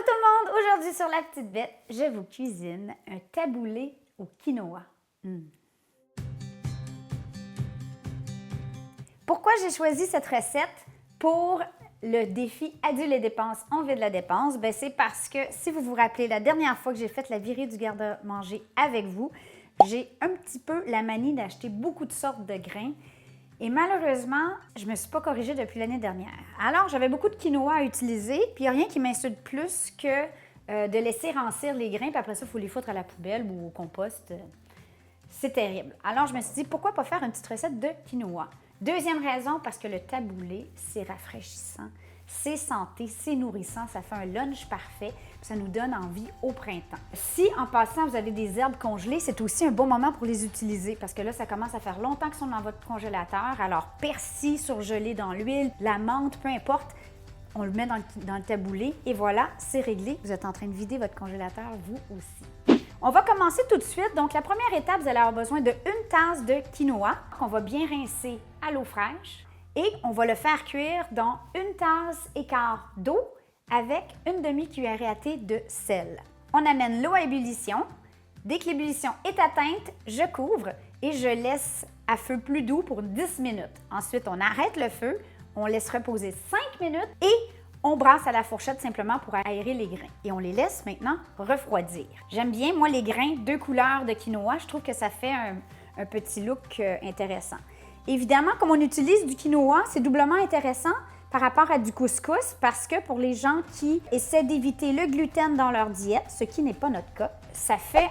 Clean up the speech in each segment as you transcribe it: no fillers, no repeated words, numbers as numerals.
Allô tout le monde! Aujourd'hui sur La Petite Bête, je vous cuisine un taboulé au quinoa. Pourquoi j'ai choisi cette recette pour le défi Adieu les dépenses, on vide la dépense? Ben, c'est parce que, si vous vous rappelez, la dernière fois que j'ai fait la virée du garde-manger avec vous, j'ai un petit peu la manie d'acheter beaucoup de sortes de grains. Et malheureusement, je ne me suis pas corrigée depuis l'année dernière. Alors, j'avais beaucoup de quinoa à utiliser, puis il n'y a rien qui m'insulte plus que de laisser rancir les grains, puis après ça, il faut les foutre à la poubelle ou au compost. C'est terrible. Alors, je me suis dit, pourquoi pas faire une petite recette de quinoa? Deuxième raison, parce que le taboulé, c'est rafraîchissant, c'est santé, c'est nourrissant, ça fait un lunch parfait, puis ça nous donne envie au printemps. Si, en passant, vous avez des herbes congelées, c'est aussi un bon moment pour les utiliser, parce que là, ça commence à faire longtemps qu'ils sont dans votre congélateur. Alors, persil surgelé dans l'huile, la menthe, peu importe, on le met dans le taboulé, et voilà, c'est réglé. Vous êtes en train de vider votre congélateur, vous aussi. On va commencer tout de suite. Donc, la première étape, vous allez avoir besoin de 1 tasse de quinoa qu'on va bien rincer à l'eau fraîche et on va le faire cuire dans 1 tasse et quart d'eau avec une demi-cuillerée à thé de sel. On amène l'eau à ébullition. Dès que l'ébullition est atteinte, je couvre et je laisse à feu plus doux pour 10 minutes. Ensuite, on arrête le feu, on laisse reposer 5 minutes et on brasse à la fourchette simplement pour aérer les grains. Et on les laisse maintenant refroidir. J'aime bien, moi, les grains 2 couleurs de quinoa. Je trouve que ça fait un petit look intéressant. Évidemment, comme on utilise du quinoa, c'est doublement intéressant par rapport à du couscous parce que pour les gens qui essaient d'éviter le gluten dans leur diète, ce qui n'est pas notre cas, ça fait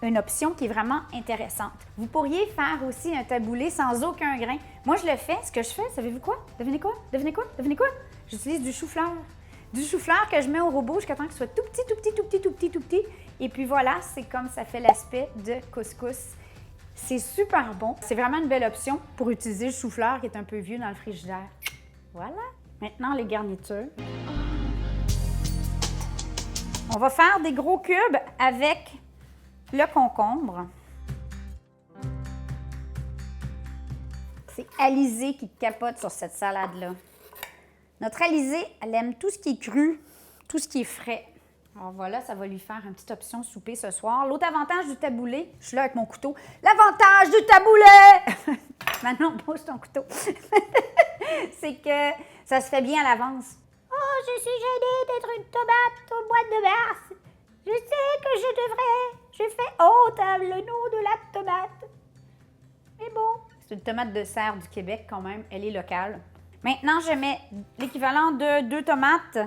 une option qui est vraiment intéressante. Vous pourriez faire aussi un taboulé sans aucun grain. Moi, je le fais. Ce que je fais, savez-vous quoi? Devinez quoi? Devinez quoi? Devinez quoi? J'utilise du chou-fleur. Du chou-fleur que je mets au robot jusqu'à temps qu'il soit tout petit, tout petit, tout petit, tout petit, tout petit. Et puis voilà, c'est comme ça fait l'aspect de couscous. C'est super bon. C'est vraiment une belle option pour utiliser le chou-fleur qui est un peu vieux dans le frigidaire. Voilà. Maintenant, les garnitures. On va faire des gros cubes avec le concombre. C'est Alizée qui capote sur cette salade-là. Notre Alizée, elle aime tout ce qui est cru, tout ce qui est frais. Alors voilà, ça va lui faire une petite option souper ce soir. L'autre avantage du taboulé, je suis là avec mon couteau. L'avantage du taboulé! Maintenant, pose ton couteau. C'est que ça se fait bien à l'avance. Oh, je suis gênée d'être une tomate au mois de mars. Je sais que je devrais. J'ai fait honte à le nom de la tomate. Mais bon, c'est une tomate de serre du Québec quand même. Elle est locale. Maintenant, je mets l'équivalent de 2 tomates.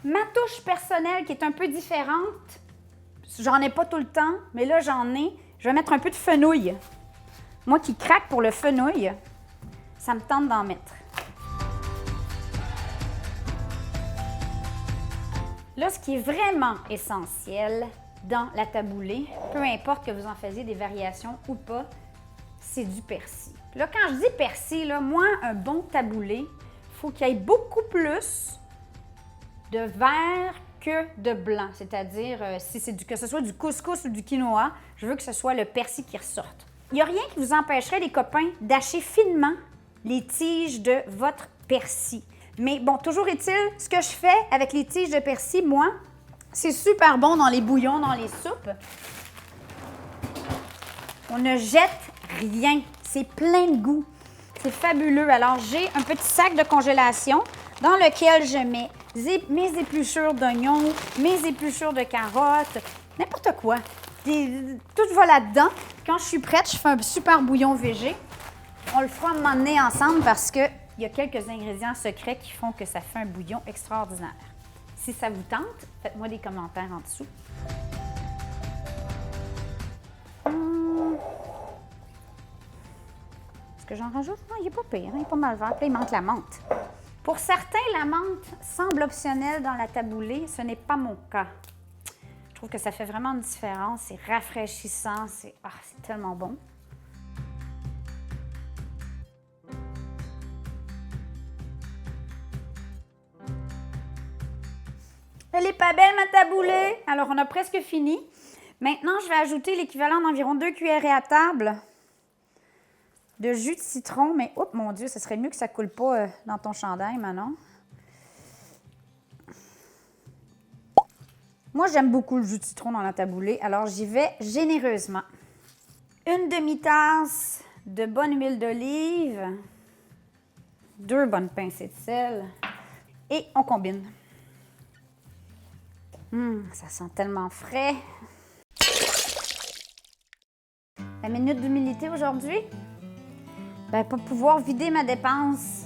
Ma touche personnelle qui est un peu différente, j'en ai pas tout le temps, mais là j'en ai. Je vais mettre un peu de fenouil. Moi qui craque pour le fenouil, ça me tente d'en mettre. Là, ce qui est vraiment essentiel dans la taboulée, peu importe que vous en faisiez des variations ou pas, c'est du persil. Puis là, quand je dis persil, là, moi, un bon taboulé, il faut qu'il y ait beaucoup plus de vert que de blanc. C'est-à-dire, si c'est que ce soit du couscous ou du quinoa, je veux que ce soit le persil qui ressorte. Il n'y a rien qui vous empêcherait, les copains, d'hacher finement les tiges de votre persil. Mais bon, toujours est-il, ce que je fais avec les tiges de persil, moi, c'est super bon dans les bouillons, dans les soupes. On ne jette rien. C'est plein de goût. C'est fabuleux. Alors, j'ai un petit sac de congélation dans lequel je mets mes épluchures d'oignons, mes épluchures de carottes, n'importe quoi. Tout va là-dedans. Quand je suis prête, je fais un super bouillon végé. On le fera m'emmener ensemble parce qu'il y a quelques ingrédients secrets qui font que ça fait un bouillon extraordinaire. Si ça vous tente, faites-moi des commentaires en dessous. Est-ce que j'en rajoute? Non, il n'est pas pire, il est pas mal vert. Puis il manque la menthe. Pour certains, la menthe semble optionnelle dans la taboulée. Ce n'est pas mon cas. Je trouve que ça fait vraiment une différence. C'est rafraîchissant. C'est tellement bon. Elle n'est pas belle, ma taboulée. Alors, on a presque fini. Maintenant, je vais ajouter l'équivalent d'environ 2 cuillerées à table de jus de citron, mais oh mon Dieu, ce serait mieux que ça coule pas dans ton chandail, Manon. Moi, j'aime beaucoup le jus de citron dans la taboulée, alors j'y vais généreusement. Une demi-tasse de bonne huile d'olive, 2 bonnes pincées de sel et on combine. Ça sent tellement frais. La minute d'humilité aujourd'hui, ben, pour pouvoir vider ma dépense,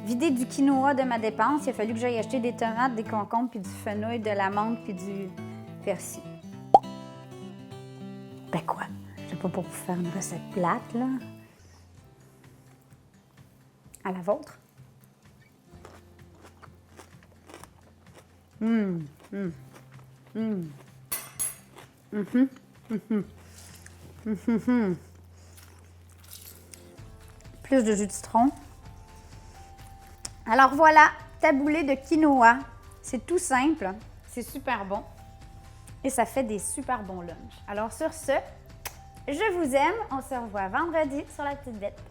vider du quinoa de ma dépense, il a fallu que j'aille acheter des tomates, des concombres, puis du fenouil, de la menthe, puis du persil. Ben quoi? Je sais pas pour vous faire une recette plate, là. À la vôtre. Plus de jus de citron. Alors voilà, taboulé de quinoa. C'est tout simple, c'est super bon et ça fait des super bons lunchs. Alors sur ce, je vous aime. On se revoit vendredi sur La Petite Bête.